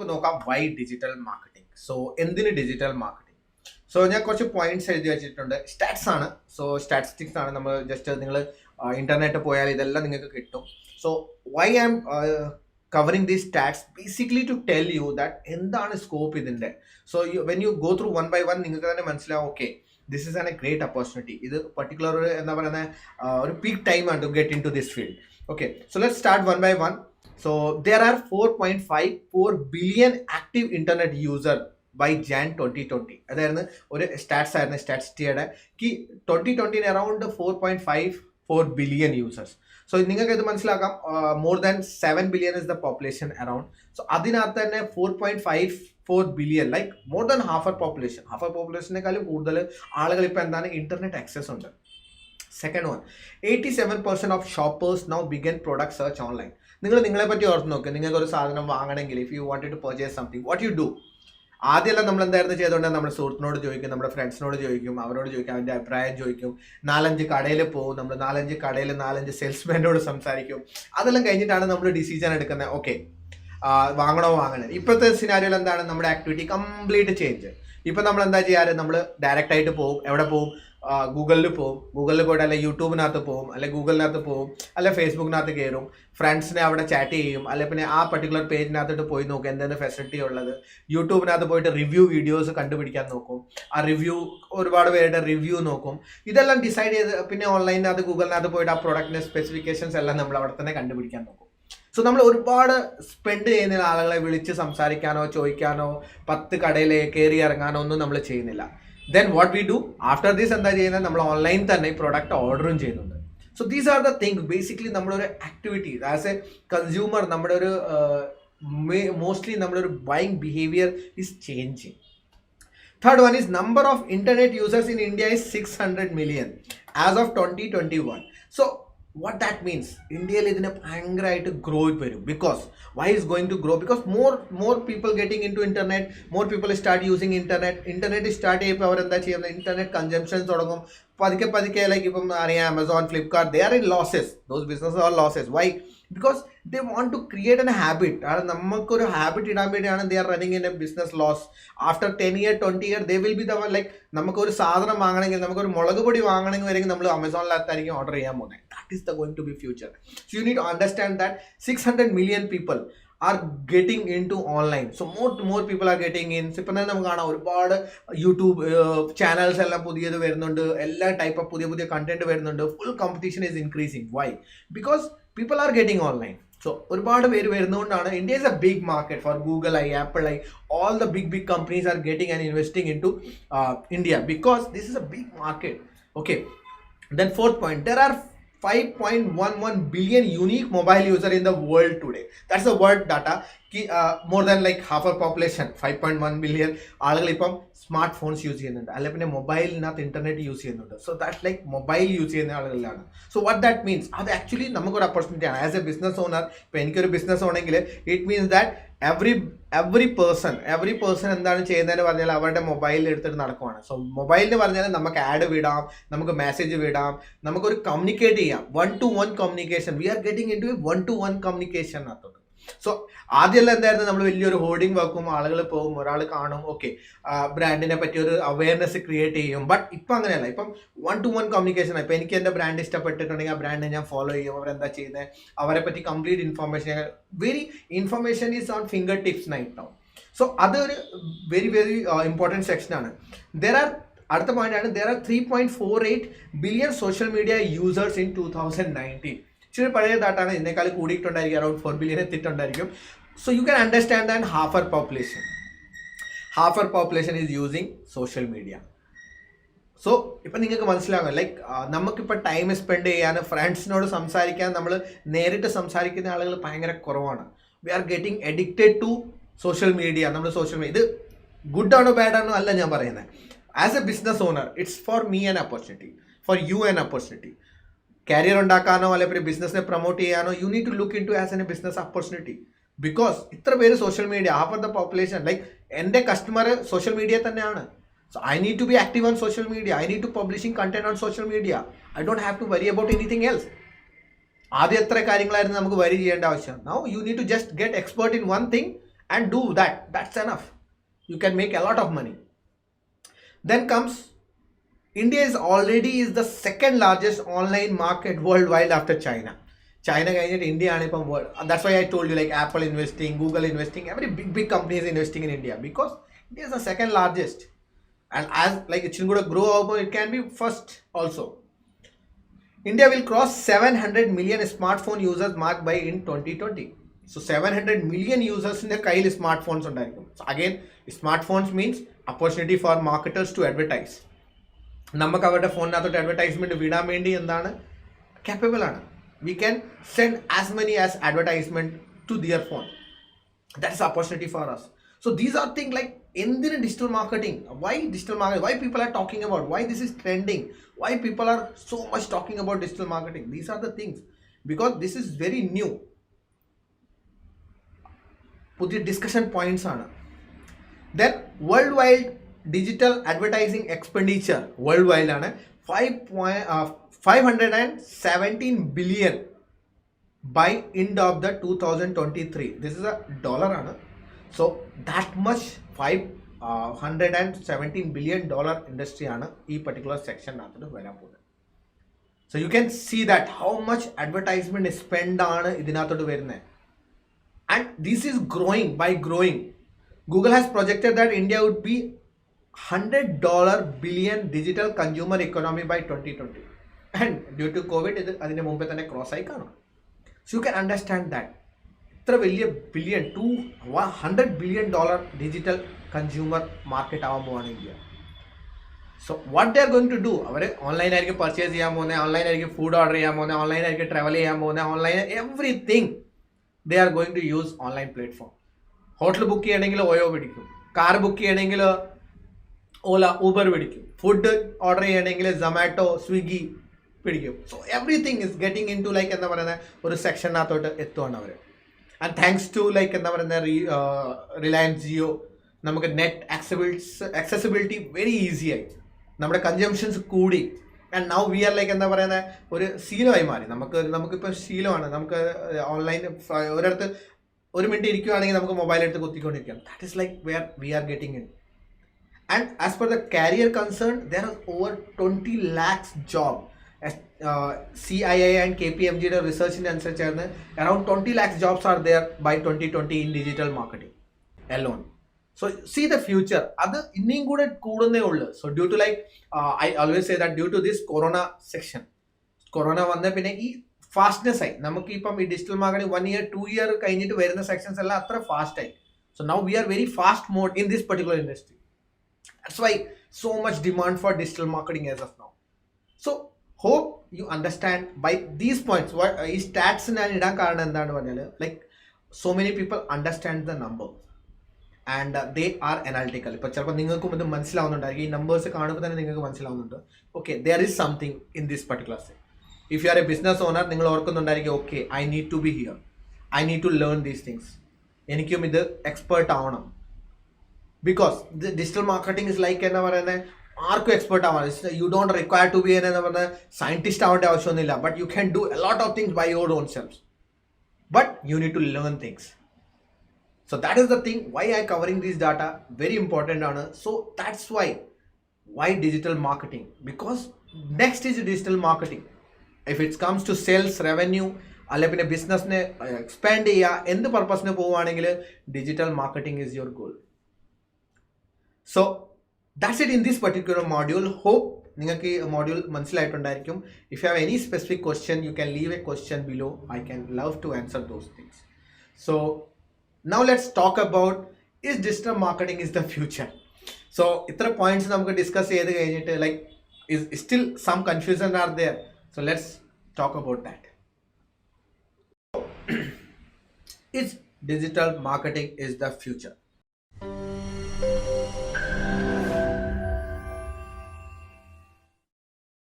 നമുക്ക് നോക്കാം Y digital marketing. So എന്തിന് ഡിജിറ്റൽ മാർക്കറ്റിംഗ്? സോ ഞാൻ കുറച്ച് പോയിന്റ്സ് എഴുതി വെച്ചിട്ടുണ്ട്. സ്റ്റാറ്റ്സ് ആണ്. സോ സ്റ്റാറ്റിസ്റ്റിക്സ് ആണ്. നമ്മൾ ജസ്റ്റ് നിങ്ങൾ ഇന്റർനെറ്റ് പോയാൽ ഇതെല്ലാം നിങ്ങൾക്ക് കിട്ടും. So why I'm covering these stats basically to tell you that എന്താണ് സ്കോപ്പ് ഇതിന്റെ. So when you go through one by one നിങ്ങൾക്ക് തന്നെ മനസ്സിലാവും okay this is an a great opportunity. ഇത് പർട്ടിക്കുലർ എന്താ പറയുന്ന ഒരു പീക്ക് ടൈം ആണ് to get in to this field. Okay, so let's start one by one. So there are 4.54 billion active internet user by Jan 2020. അതായിരുന്നു ഒരു stats ആയിരുന്നു സ്റ്റാറ്റിസ്റ്റിയുടെ. 2020 around 4.54 billion users. So നിങ്ങൾക്ക് ഇത് മനസ്സിലാക്കാം, more than 7 billion is the population around. So അതിനകത്ത് തന്നെ 4.54 billion like more than half പോപ്പുലേഷനേക്കാളും കൂടുതൽ ആളുകൾ ഇപ്പം എന്താണ് ഇന്റർനെറ്റ് ആക്സസ് ഉണ്ട്. Second one, 87% of shoppers now begin product search online. നിങ്ങളെ പറ്റി ഓർത്ത് നോക്കുക. നിങ്ങൾക്ക് ഒരു സാധനം വാങ്ങണമെങ്കിൽ if you wanted to purchase something, what you do? ആദ്യമെല്ലാം നമ്മൾ എന്തായിരുന്നു ചെയ്തുകൊണ്ട് നമ്മുടെ സുഹൃത്തിനോട് ചോദിക്കും, നമ്മുടെ ഫ്രണ്ട്സിനോട് ചോദിക്കും, അവരോട് ചോദിക്കും, അവൻ്റെ അഭിപ്രായം ചോദിക്കും, 4-5 കടയിൽ പോകും, നമ്മൾ 4-5 കടയിൽ 4-5 സെയിൽസ്മാനോട് സംസാരിക്കും. അതെല്ലാം കഴിഞ്ഞിട്ടാണ് നമ്മൾ ഡിസിഷൻ എടുക്കുന്നത്, ഓക്കെ വാങ്ങണോ വാങ്ങണേ. ഇപ്പോഴത്തെ സിനാരിയോയിൽ എന്താണ് നമ്മുടെ ആക്ടിവിറ്റി കംപ്ലീറ്റ് ചേഞ്ച്. ഇപ്പം നമ്മൾ എന്താ ചെയ്യാറ്, നമ്മൾ ഡയറക്റ്റ് ആയിട്ട് പോകും. എവിടെ പോകും? ഗൂഗിളിൽ പോകും. ഗൂഗിളിൽ പോയിട്ട് അല്ലെ യൂട്യൂബിനകത്ത് പോകും, അല്ലെ ഗൂഗിളിനകത്ത് പോകും, അല്ലെ ഫേസ്ബുക്കിനകത്ത് കയറും, ഫ്രണ്ട്സിനെ അവിടെ ചാറ്റ് ചെയ്യും, അല്ലെ പിന്നെ ആ പർട്ടിക്കുലർ പേജിനകത്തോട്ട് പോയി നോക്കും എന്തെങ്കിലും ഫെസിലിറ്റി ഉള്ളത്. യൂട്യൂബിനകത്ത് പോയിട്ട് റിവ്യൂ വീഡിയോസ് കണ്ടുപിടിക്കാൻ നോക്കും. ആ റിവ്യൂ ഒരുപാട് പേരുടെ റിവ്യൂ നോക്കും. ഇതെല്ലാം ഡിസൈഡ് ചെയ്ത് പിന്നെ ഓൺലൈനിനകത്ത് ഗൂഗിളിനകത്ത് പോയിട്ട് ആ പ്രൊഡക്റ്റിന്റെ സ്പെസിഫിക്കേഷൻസ് എല്ലാം നമ്മൾ അവിടെ തന്നെ കണ്ടുപിടിക്കാൻ നോക്കും. സോ നമ്മൾ ഒരുപാട് സ്പെൻഡ് ചെയ്യുന്ന ആളുകളെ വിളിച്ച് സംസാരിക്കാനോ ചോദിക്കാനോ 10 കടയിൽ കയറി ഇറങ്ങാനോ ഒന്നും നമ്മൾ ചെയ്യുന്നില്ല. Then what we do after this എന്താ ചെയ്യുന്നത്, നമ്മൾ ഓൺലൈൻ തന്നെ ഈ പ്രൊഡക്റ്റ് ഓർഡറും ചെയ്യുന്നുണ്ട്. So these are the thing basically നമ്മുടെ ഒരു ആക്ടിവിറ്റി ആസ് എ കൺസ്യൂമർ, നമ്മുടെ ഒരു മോസ്റ്റ്ലി നമ്മുടെ ഒരു buying behaviour is changing. Third one is number of internet users in India is 600 million as of 2021. So what that means, ഇന്ത്യയിൽ ഇതിനെ ഭയങ്കരമായിട്ട് grow വരും. Because why is going to grow? Because more people getting in to internet, more people start using internet start ചെയ്യുമ്പോൾ അവരെന്താ ചെയ്യുന്നത്, internet consumptions തുടങ്ങും. പതുക്കെ like ഇപ്പം അറിയാം Amazon, Flipkart, they are in losses. Those business are losses. Why? Because they want to create an habit. കാരണം നമുക്കൊരു habit ഇടാൻ വേണ്ടിയാണ് they are running in a business loss. After 10 years 20 years they will be the like നമുക്കൊരു സാധനം വാങ്ങണമെങ്കിൽ, നമുക്കൊരു മുളക് പൊടി വാങ്ങണമെങ്കിൽ വരെങ്കിൽ നമ്മൾ അമസോണിനകത്തായിരിക്കും ഓർഡർ ചെയ്യാൻ പോകുന്നത്. That is the going to be future. So you need to understand that 600 million people are getting into online. So more people are getting in. ഇപ്പം തന്നെ നമുക്ക് കാണാം ഒരുപാട് യൂട്യൂബ് ചാനൽസ് എല്ലാം പുതിയത് വരുന്നുണ്ട്. എല്ലാ ടൈപ്പ് ഓഫ് പുതിയ കണ്ടന്റ് വരുന്നുണ്ട്. Full competition is increasing. Why? Because people are getting online. So ഒരുപാട് പേര് വരുന്നതുകൊണ്ടാണ്. India is a big market for Google I, Apple I, all the big companies are getting and investing into India because this is a big market. Okay, then fourth point, there are 5.11 billion unique mobile user in the world today. That's the world data. More than like half our population, 5.1 billion ആളുകൾ ഇപ്പം smart phones use ചെയ്യുന്നുണ്ട്, അല്ലെ പിന്നെ മൊബൈലിനകത്ത് internet use ചെയ്യുന്നുണ്ട്. So that like mobile use ചെയ്യുന്ന ആളുകളിലാണ്. So what that means, അത് ആക്ച്വലി നമുക്കൊരു ഓപ്പർച്യൂണിറ്റി ആണ് ആസ് എ ബിസിനസ് ഓണർ. ഇപ്പം എനിക്കൊരു ബിസിനസ് ഓണെങ്കിൽ it means that every person എന്താണ് ചെയ്യുന്നതെന്ന് പറഞ്ഞാൽ അവരുടെ മൊബൈലിൽ എടുത്തിട്ട് നടക്കുവാണ്. സോ മൊബൈലിന് പറഞ്ഞാൽ നമുക്ക് ആഡ് വിടാം, നമുക്ക് മെസ്സേജ് വിടാം, നമുക്കൊരു കമ്മ്യൂണിക്കേറ്റ് ചെയ്യാം. 1-to-1 communication. We are getting in to 1-to-1 communication അകത്തോട്ട്. സോ ആദ്യമെല്ലാം എന്തായിരുന്നു, നമ്മൾ വലിയൊരു ഹോർഡിംഗ് വെക്കും, ആളുകൾ പോകും, ഒരാൾ കാണും, ഓക്കെ ബ്രാൻഡിനെ പറ്റി ഒരു അവയർനെസ് ക്രിയേറ്റ് ചെയ്യും. ബട്ട് ഇപ്പം അങ്ങനെയല്ല. ഇപ്പം 1-to-1 കമ്മ്യൂണിക്കേഷൻ. ഇപ്പം എനിക്ക് എൻ്റെ ബ്രാൻഡ് ഇഷ്ടപ്പെട്ടിട്ടുണ്ടെങ്കിൽ ആ ബ്രാൻഡിനെ ഞാൻ ഫോളോ ചെയ്യും. അവരെന്താ ചെയ്യുന്നത്, അവരെ പറ്റി complete information, information is on finger tips right now. So അതൊരു വെരി ഇമ്പോർട്ടൻറ്റ് സെക്ഷനാണ്. അടുത്ത പോയിന്റ് ആണ്, there are 3.48 billion social media users in 2019. ഇച്ചിരി പഴയ ഡാറ്റാണ്, ഇതിനേക്കാൾ കൂടിയിട്ടുണ്ടായിരിക്കും, അറൌണ്ട് 4 billion എത്തിയിട്ടുണ്ടായിരിക്കും. So you can understand that half our population is using social media. So ഇപ്പം നിങ്ങൾക്ക് മനസ്സിലാകും ലൈക്ക് നമുക്കിപ്പോൾ ടൈം സ്പെൻഡ് ചെയ്യാൻ, ഫ്രണ്ട്സിനോട് സംസാരിക്കാൻ, നമ്മൾ നേരിട്ട് സംസാരിക്കുന്ന ആളുകൾ ഭയങ്കര കുറവാണ്. We are getting addicted to social media. നമ്മൾ സോഷ്യൽ മീഡിയ ഇത് ഗുഡ് ആണോ ബാഡ് ആണോ അല്ല ഞാൻ പറയുന്നത്. As a business owner it's for me an opportunity, for you an opportunity. Career ഉണ്ടാക്കാനോ അല്ലെങ്കിൽ ബിസിനസ്സിനെ പ്രൊമോട്ട് ചെയ്യാനോ you need to look into as an a business opportunity. Because ഇത്ര പേര് social media, half of the population like എൻ്റെ customer social media തന്നെയാണ്. So I need to be active on social media. I need to publishing content on social media. I don't have to worry about anything else. ആദ്യം എത്ര കാര്യങ്ങളായിരുന്നു നമുക്ക് വരി ചെയ്യേണ്ട ആവശ്യം. Now you need to just get expert in one thing and do that. That's enough. You can make a lot of money. Then comes India is the second largest online market worldwide after China. China കഴിഞ്ഞിട്ട് India ആണ് ഇപ്പം world. That's why I told you like Apple investing, Google investing, every big company is investing in India because India is the second largest. And as like it's going to grow up, it can be first also. India will cross 700 million smartphone users mark by in 2020. So 700 million users in the kail smartphones undarikkum. So again, smartphones means opportunity for marketers to advertise. നമുക്ക് അവരുടെ ഫോണിനകത്തോട്ട് advertisement വിടാൻ വേണ്ടി എന്താണ് capable ആണ്. We can send as many as advertisement to their phone. That's the opportunity for us. So these are things like എന്തിന് digital marketing? Why digital marketing? Why people are talking about? Why this is trending? Why people are so much talking about digital marketing? These are the things because this is very new. പുതിയ discussion points ആണ്. Then worldwide digital advertising expenditure worldwide ആണ് 517 billion by end of the 2023. This is a dollar ആണ്. So that much 517 billion dollar industry ആണ് ഈ particular section നകത്തോട്ട് വരാൻ പോകുന്നത്. So you can see that how much advertisement spend ആണ് ഇതിനകത്തോട്ട് വരുന്നത്. And this is growing by growing. Google has projected that India would be $100 billion digital consumer economy by 2020. And due to COVID, അതിന്റെ മുമ്പേ തന്നെ cross ആയി കാണും. So you can understand that. ഇത്ര വലിയ billion $100 billion digital consumer market ആവാൻ പോവാണ് India. So what they are going to do? അവർ ഓൺലൈൻ ആയിരിക്കും പർച്ചേസ് ചെയ്യാൻ പോകുന്നത്, ഓൺലൈൻ ആയിരിക്കും ഫുഡ് ഓർഡർ ചെയ്യാൻ പോകുന്നത്, ഓൺലൈൻ ആയിരിക്കും ട്രാവൽ ചെയ്യാൻ പോകുന്നത്, online everything they are going to use online platform. Hotel book ചെയ്യണമെങ്കിൽ ഓയോ പിടിക്കും, കാർ ബുക്ക് ചെയ്യണമെങ്കിൽ ഓല ഊബർ പിടിക്കും, ഫുഡ് ഓർഡർ ചെയ്യണമെങ്കിൽ സൊമാറ്റോ സ്വിഗ്ഗി പിടിക്കും. So everything is getting in to like എന്താ പറയുന്നത് ഒരു സെക്ഷനകത്തോട്ട് എത്തുവാണ് അവർ. ആൻഡ് താങ്ക്സ് ടു ലൈക്ക് എന്താ പറയുന്നത് റിലയൻസ് ജിയോ നമുക്ക് നെറ്റ് ആക്സസിബിലിറ്റി വെരി ഈസി ആയി, നമ്മുടെ കൺജംഷൻസ് കൂടി. And now we are like എന്താ പറയുന്നത് ഒരു ശീലമായി മാറി. നമുക്കിപ്പോൾ ശീലമാണ്. നമുക്ക് ഓൺലൈൻ ഒരിടത്ത് ഒരു മിനിറ്റ് ഇരിക്കുകയാണെങ്കിൽ നമുക്ക് മൊബൈൽ എടുത്ത് കുത്തിക്കൊണ്ടിരിക്കാം. That is like where we are getting in. And as per the career concern there are over 20 lakhs job. CII and KPMGയുടെ റിസർച്ചിൻ്റെ അനുസരിച്ചായിരുന്നു around 20 lakhs jobs are there by 2020 in digital marketing alone. So see the future അത് ഇനിയും കൂടെ കൂടുന്നേ ഉള്ളൂ. So due to like I always say that due to this corona section, corona വന്ന പിന്നെ ഈ ഫാസ്റ്റ്നെസ് ആയി. നമുക്ക് ഇപ്പം ഈ ഡിജിറ്റൽ മാർക്കറ്റിംഗ് 1 year 2 year കഴിഞ്ഞിട്ട് വരുന്ന സെക്ഷൻസ് എല്ലാം അത്ര ഫാസ്റ്റ് ആയി. So now we are very fast mode in this particular industry. That's why so much demand for digital marketing as of now. So hope you understand by these points. ഈ stats ഞാൻ ഇടാൻ കാരണം എന്താണെന്ന് പറഞ്ഞാൽ like so many people understand the number and they are analytical. ഇപ്പോൾ ചിലപ്പോൾ നിങ്ങൾക്കും ഇത് മനസ്സിലാവുന്നുണ്ടായിരിക്കും. ഈ നമ്പേഴ്സ് കാണുമ്പോൾ തന്നെ നിങ്ങൾക്ക് മനസ്സിലാവുന്നുണ്ട് okay there is something in this particular section. If you are a business owner നിങ്ങൾ ഓർക്കുന്നുണ്ടായിരിക്കും okay I need to be here, I need to learn these things, എനിക്കും ഇത് എക്സ്പേർട്ട് ആവണം. Because digital marketing is like എന്താ പറയുന്നത് ആർക്കും expert ആവാം. You don't require to be എന്താ പറയുന്നത് സയൻറ്റിസ്റ്റ് ആവേണ്ട ആവശ്യമൊന്നുമില്ല. But you can do a lot of things by your own self. But U need to learn things. So that is the thing why I covering this data very important ആണ്. So that's why digital marketing, because next is digital marketing. If it comes to sales revenue അല്ലെ പിന്നെ ബിസിനസ്സിനെ expand ചെയ്യുക എന്ത് പർപ്പസിന് പോവുകയാണെങ്കിൽ digital marketing is your goal. So that's it in this particular module. Hope നിങ്ങൾക്ക് ഈ മോഡ്യൂൾ മനസ്സിലായിട്ടുണ്ടായിരിക്കും. If you have any specific question you can leave a question below. I can love to answer those things. So now let's talk about is digital marketing is the future. So itra points namukku discuss cheyidu kayinittu like is still some confusion are there. So let's talk about that. Is digital marketing is the future?